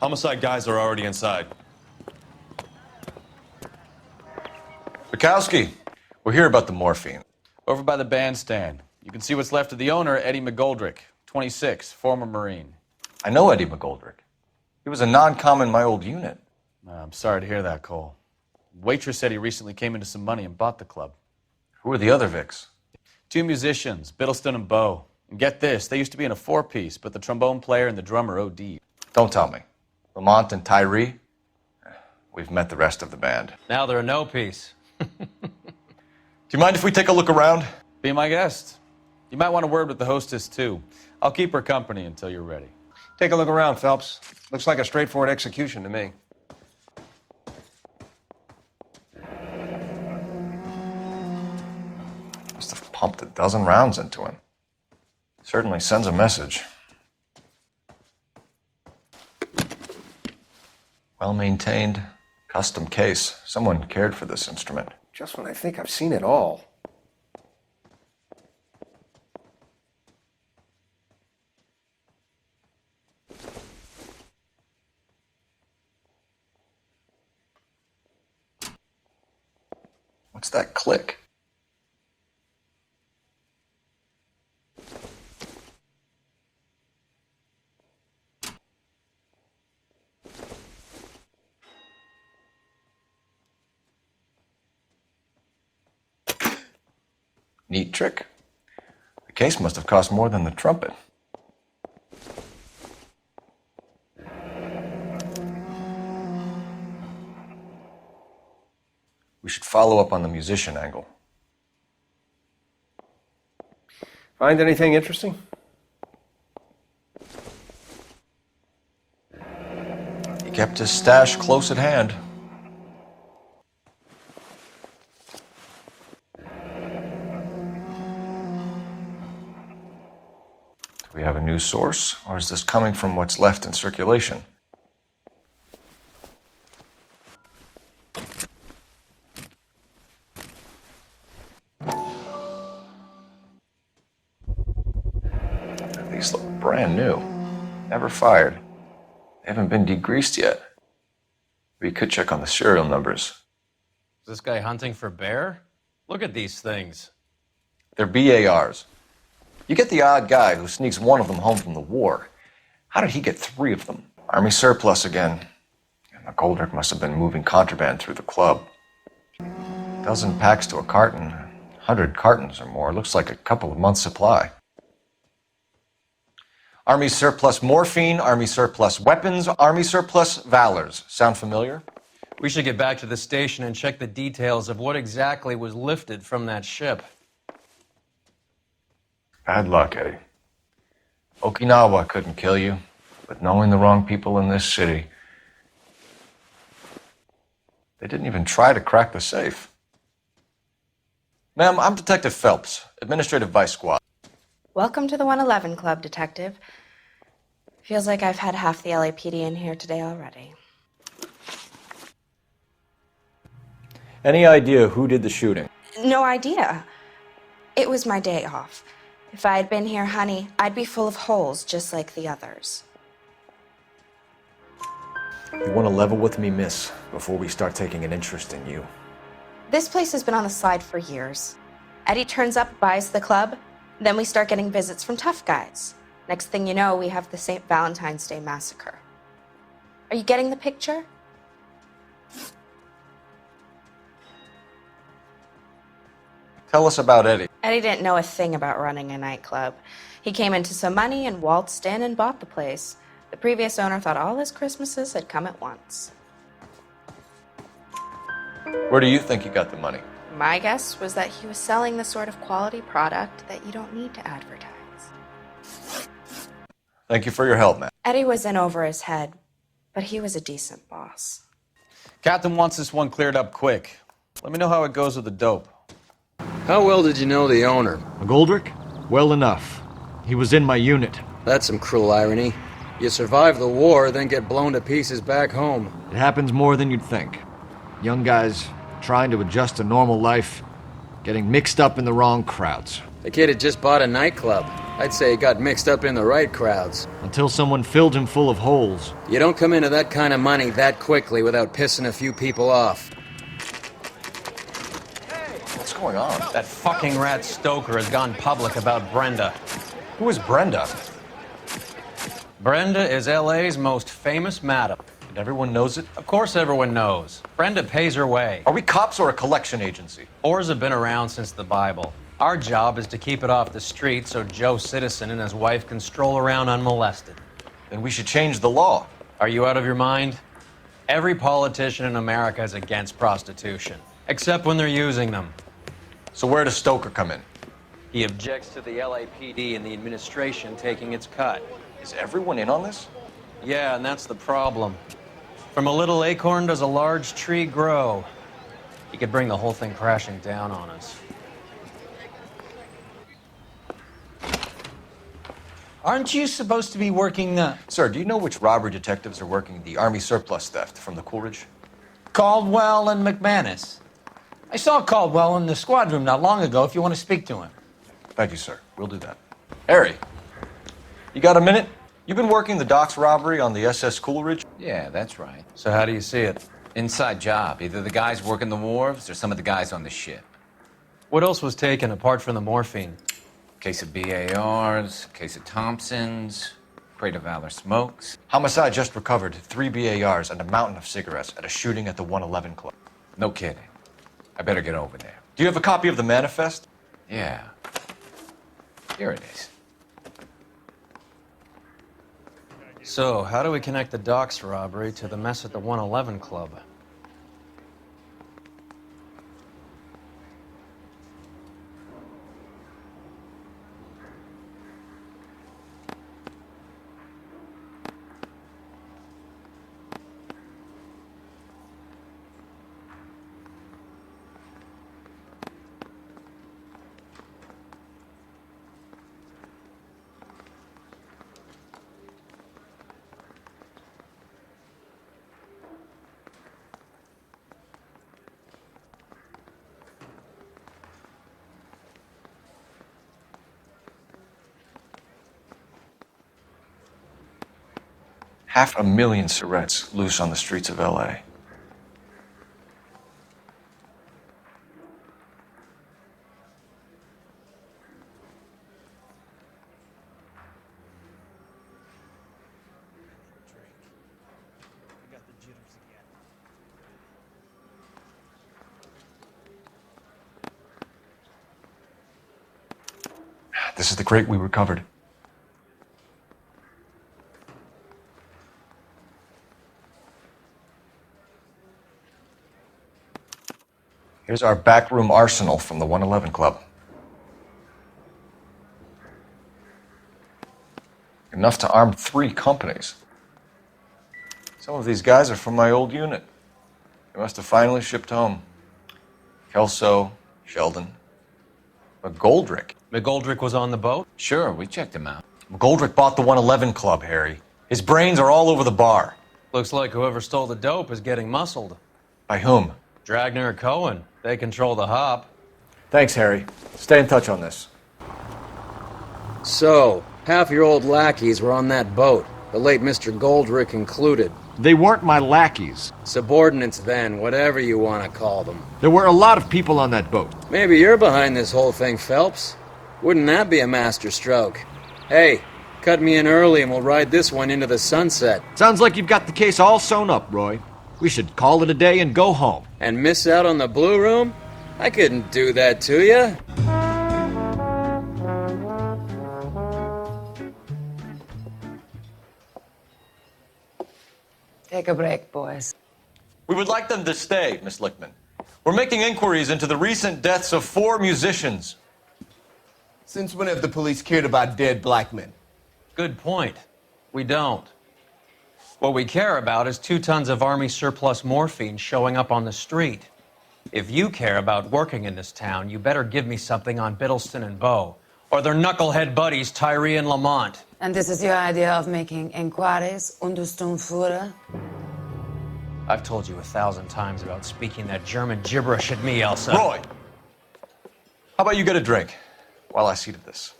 Homicide guys are already inside. Bukowski, we're here about the morphine. Over by the bandstand. You can see what's left of the owner, Eddie McGoldrick, 26, former Marine. I know Eddie McGoldrick. He was a non-com in my old unit. I'm sorry to hear that, Cole. Waitress said he recently came into some money and bought the club. Who are the other Vics? 2 musicians, Biddleston and Bo. And get this, they used to be in a 4-piece, but the trombone player and the drummer OD'd. Don't tell me. Lamont and Tyree? We've met the rest of the band. Now they're a no-piece. Do you mind if we take a look around? Be my guest. You might want a word with the hostess, too. I'll keep her company until you're ready. Take a look around, Phelps. Looks like a straightforward execution to me. Must have pumped a dozen rounds into him. Certainly sends a message. Well-maintained, custom case. Someone cared for this instrument. Just when I think I've seen it all. What's that click? Neat trick. The case must have cost more than the trumpet. We should follow up on the musician angle. Find anything interesting? He kept his stash close at hand. Do we have a new source, or is this coming from what's left in circulation? These look brand new. Never fired. They haven't been degreased yet. We could check on the serial numbers. Is this guy hunting for bear? Look at these things. They're BARs. You get the odd guy who sneaks one of them home from the war. How did he get 3 of them? Army surplus again. McGoldrick must have been moving contraband through the club. 12 packs to a carton, 100 cartons or more. Looks like a couple of months' supply. Army surplus morphine, Army surplus weapons, Army surplus valors. Sound familiar? We should get back to the station and check the details of what exactly was lifted from that ship. Bad luck, Eddie. Okinawa couldn't kill you, but knowing the wrong people in this city, they didn't even try to crack the safe. Ma'am, I'm Detective Phelps, Administrative Vice Squad. Welcome to the 111 Club, Detective. Feels like I've had half the LAPD in here today already. Any idea who did the shooting? No idea. It was my day off. If I had been here, honey, I'd be full of holes just like the others. You want to level with me, miss, before we start taking an interest in you. This place has been on the slide for years. Eddie turns up, buys the club, then we start getting visits from tough guys. Next thing you know, we have the St. Valentine's Day massacre. Are you getting the picture? Tell us about Eddie. Eddie didn't know a thing about running a nightclub. He came into some money and waltzed in and bought the place. The previous owner thought all his Christmases had come at once. Where do you think he got the money? My guess was that he was selling the sort of quality product that you don't need to advertise. Thank you for your help, man. Eddie was in over his head, but he was a decent boss. Captain wants this one cleared up quick. Let me know how it goes with the dope. How well did you know the owner? McGoldrick? Well enough. He was in my unit. That's some cruel irony. You survive the war, then get blown to pieces back home. It happens more than you'd think. Young guys trying to adjust to normal life, getting mixed up in the wrong crowds. The kid had just bought a nightclub. I'd say he got mixed up in the right crowds. Until someone filled him full of holes. You don't come into that kind of money that quickly without pissing a few people off. What's going on? That fucking rat Stoker has gone public about Brenda. Who is Brenda? Brenda is LA's most famous madam. And everyone knows it? Of course everyone knows. Brenda pays her way. Are we cops or a collection agency? Whores have been around since the Bible. Our job is to keep it off the street so Joe Citizen and his wife can stroll around unmolested. Then we should change the law. Are you out of your mind? Every politician in America is against prostitution, except when they're using them. So where does Stoker come in? He objects to the LAPD and the administration taking its cut. Is everyone in on this? Yeah, and that's the problem. From a little acorn does a large tree grow. He could bring the whole thing crashing down on us. Aren't you supposed to be working Sir, do you know which robbery detectives are working the Army surplus theft from the Coolidge? Caldwell and McManus? I saw Caldwell in the squad room not long ago if you want to speak to him. Thank you, sir. We'll do that. Harry, you got a minute? You've been working the docks robbery on the SS Coolidge? Yeah, that's right. So how do you see it? Inside job. Either the guys working the wharves or some of the guys on the ship. What else was taken apart from the morphine? Case of BARs, case of Thompsons, crate of Valor smokes. Homicide just recovered 3 BARs and a mountain of cigarettes at a shooting at the 111 Club. No kidding. I better get over there. Do you have a copy of the manifest? Yeah. Here it is. So, how do we connect the docks robbery to the mess at the 111 Club? $500,000 cigarettes loose on the streets of LA. This is the crate we recovered. Here's our backroom arsenal from the 111 Club. Enough to arm 3 companies. Some of these guys are from my old unit. They must have finally shipped home. Kelso, Sheldon, McGoldrick. McGoldrick was on the boat? Sure, we checked him out. McGoldrick bought the 111 Club, Harry. His brains are all over the bar. Looks like whoever stole the dope is getting muscled. By whom? Dragner or Cohen. They control the hop. Thanks, Harry. Stay in touch on this. So, half your old lackeys were on that boat, the late Mr. Goldrick included. They weren't my lackeys. Subordinates then, whatever you want to call them. There were a lot of people on that boat. Maybe you're behind this whole thing, Phelps. Wouldn't that be a master stroke? Hey, cut me in early and we'll ride this one into the sunset. Sounds like you've got the case all sewn up, Roy. We should call it a day and go home. And miss out on the Blue Room? I couldn't do that to you. Take a break, boys. We would like them to stay, Miss Lichtman. We're making inquiries into the recent deaths of 4 musicians. Since when have the police cared about dead black men? Good point. We don't. What we care about is 2 tons of Army surplus morphine showing up on the street. If you care about working in this town, you better give me something on Biddleston and Bow, or their knucklehead buddies Tyree and Lamont. And this is your idea of making inquiries unter Sturmführer? I've told you 1,000 times about speaking that German gibberish at me, Elsa. Roy, how about you get a drink while I see to this?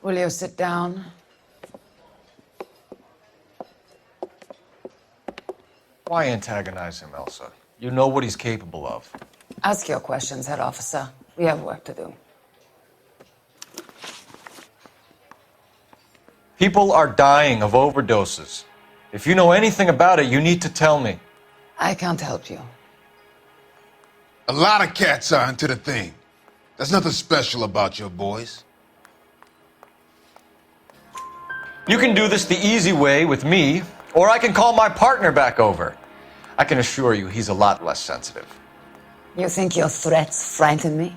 Will you sit down? Why antagonize him, Elsa? You know what he's capable of. Ask your questions, head officer. We have work to do. People are dying of overdoses. If you know anything about it, you need to tell me. I can't help you. A lot of cats are into the thing. There's nothing special about your boys. You can do this the easy way with me, or I can call my partner back over. I can assure you he's a lot less sensitive. You think your threats frighten me?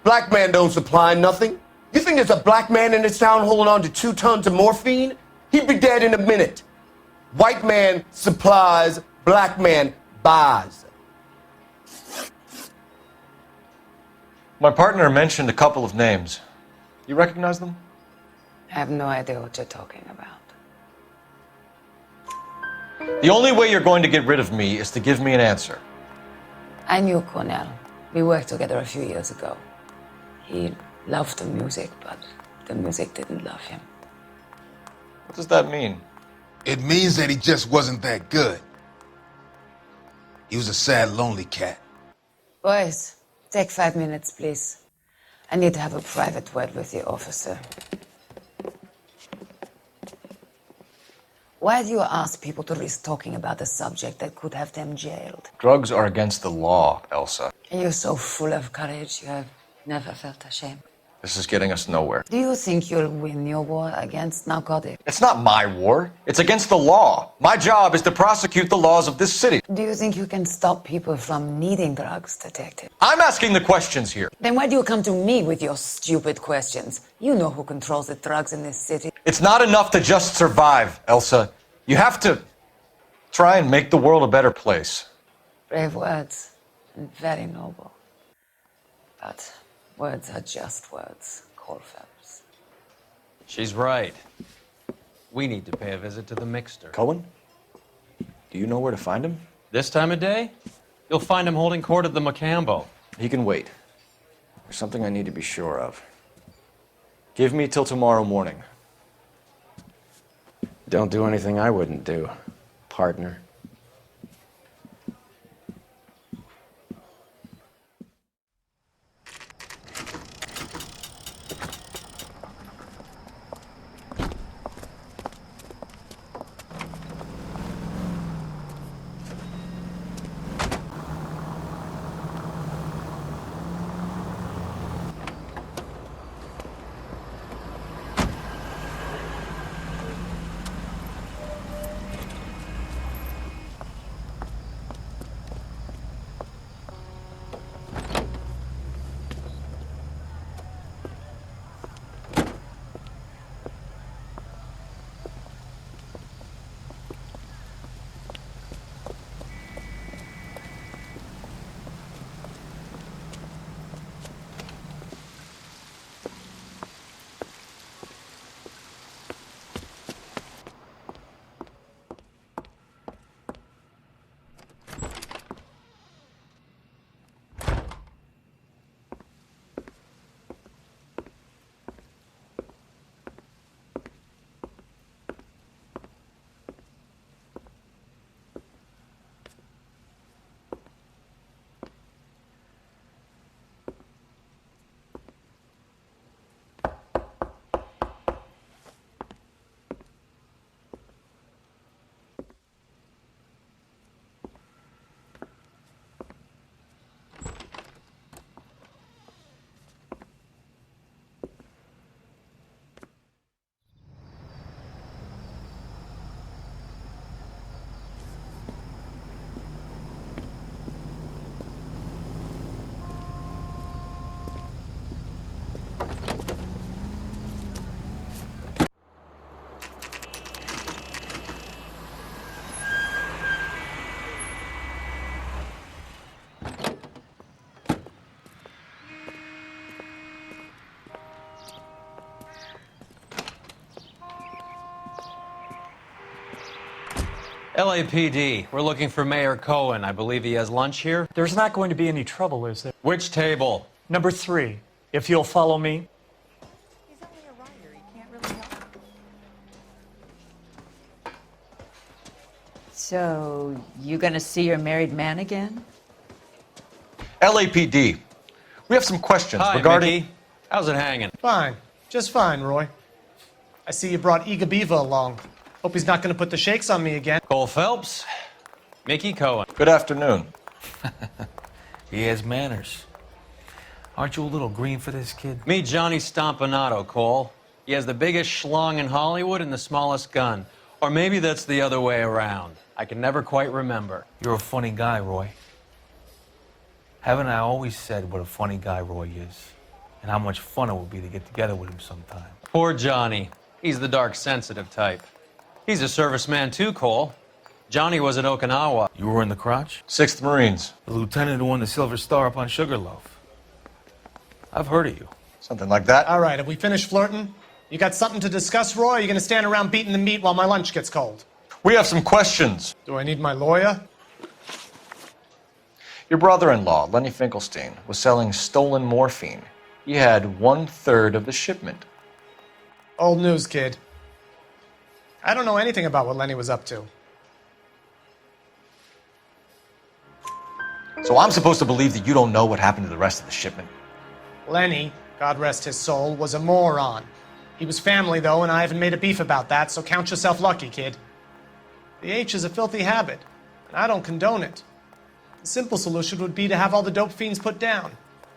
Black man don't supply nothing. You think there's a black man in this town holding on to 2 tons of morphine? He'd be dead in a minute. White man supplies, black man buys. My partner mentioned a couple of names. You recognize them? I have no idea what you're talking about. The only way you're going to get rid of me is to give me an answer. I knew Cornell. We worked together a few years ago. He loved the music, but the music didn't love him. What does that mean? It means that he just wasn't that good. He was a sad, lonely cat. Boys, take 5 minutes, please. I need to have a private word with the officer. Why do you ask people to risk talking about a subject that could have them jailed? Drugs are against the law, Elsa. You're so full of courage, you have never felt ashamed. This is getting us nowhere. Do you think you'll win your war against narcotics? It's not my war. It's against the law. My job is to prosecute the laws of this city. Do you think you can stop people from needing drugs, detective? I'm asking the questions here. Then why do you come to me with your stupid questions? You know who controls the drugs in this city. It's not enough to just survive, Elsa. You have to try and make the world a better place. Brave words, and very noble. But words are just words, Cole Phelps. She's right. We need to pay a visit to the mixer. Cohen? Do you know where to find him? This time of day? You'll find him holding court at the Macambo. He can wait. There's something I need to be sure of. Give me till tomorrow morning. Don't do anything I wouldn't do, partner. LAPD, we're looking for Mayor Cohen. I believe he has lunch here. There's not going to be any trouble, is there? Which table? Number 3. If you'll follow me. He's only a So, you gonna see your married man again? LAPD. We have some questions Hi, regarding... Mickey. How's it hanging? Fine. Just fine, Roy. I see you brought Eager Beaver along. Hope he's not going to put the shakes on me again. Cole Phelps, Mickey Cohen. Good afternoon. He has manners. Aren't you a little green for this kid? Meet Johnny Stompanato, Cole. He has the biggest schlong in Hollywood and the smallest gun. Or maybe that's the other way around. I can never quite remember. You're a funny guy, Roy. Haven't I always said what a funny guy Roy is? And how much fun it would be to get together with him sometime. Poor Johnny. He's the dark, sensitive type. He's a serviceman too, Cole. Johnny was at Okinawa. You were in the crotch? 6th Marines. The lieutenant who won the Silver Star up on Sugarloaf. I've heard of you. Something like that. All right, have we finished flirting? You got something to discuss, Roy, or are you going to stand around beating the meat while my lunch gets cold? We have some questions. Do I need my lawyer? Your brother-in-law, Lenny Finkelstein, was selling stolen morphine. He had 1/3 of the shipment. Old news, kid. I don't know anything about what Lenny was up to. So I'm supposed to believe that you don't know what happened to the rest of the shipment? Lenny, God rest his soul, was a moron. He was family, though, and I haven't made a beef about that, so count yourself lucky, kid. The H is a filthy habit, and I don't condone it. The simple solution would be to have all the dope fiends put down.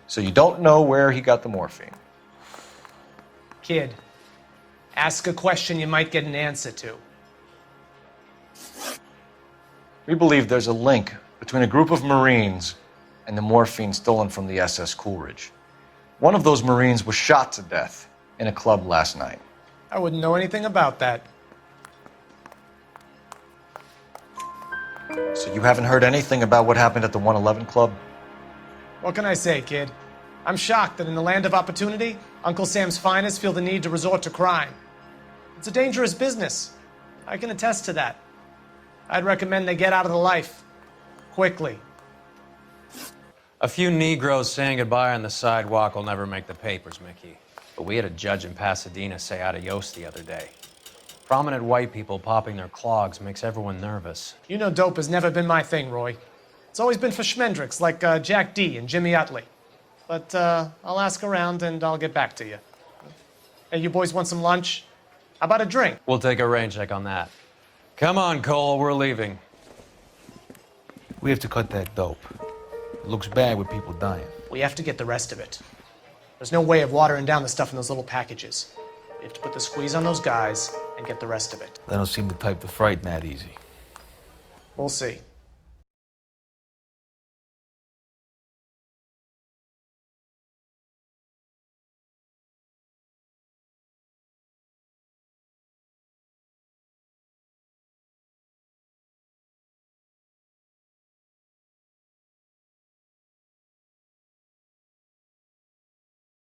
So you don't know where he got the morphine? Kid, ask a question you might get an answer to. We believe there's a link between a group of Marines and the morphine stolen from the SS Coolidge. One of those Marines was shot to death in a club last night. I wouldn't know anything about that. So you haven't heard anything about what happened at the 111 Club? What can I say, kid? I'm shocked that in the land of opportunity, Uncle Sam's finest feel the need to resort to crime. It's a dangerous business. I can attest to that. I'd recommend they get out of the life. Quickly. A few Negroes saying goodbye on the sidewalk will never make the papers, Mickey. But we had a judge in Pasadena say adios the other day. Prominent white people popping their clogs makes everyone nervous. You know dope has never been my thing, Roy. It's always been for schmendricks like Jack D. and Jimmy Utley. But I'll ask around and I'll get back to you. Hey, you boys want some lunch? How about a drink? We'll take a rain check on that. Come on, Cole, we're leaving. We have to cut that dope. It looks bad with people dying. We have to get the rest of it. There's no way of watering down the stuff in those little packages. We have to put the squeeze on those guys and get the rest of it. They don't seem the type to frighten that easy. We'll see.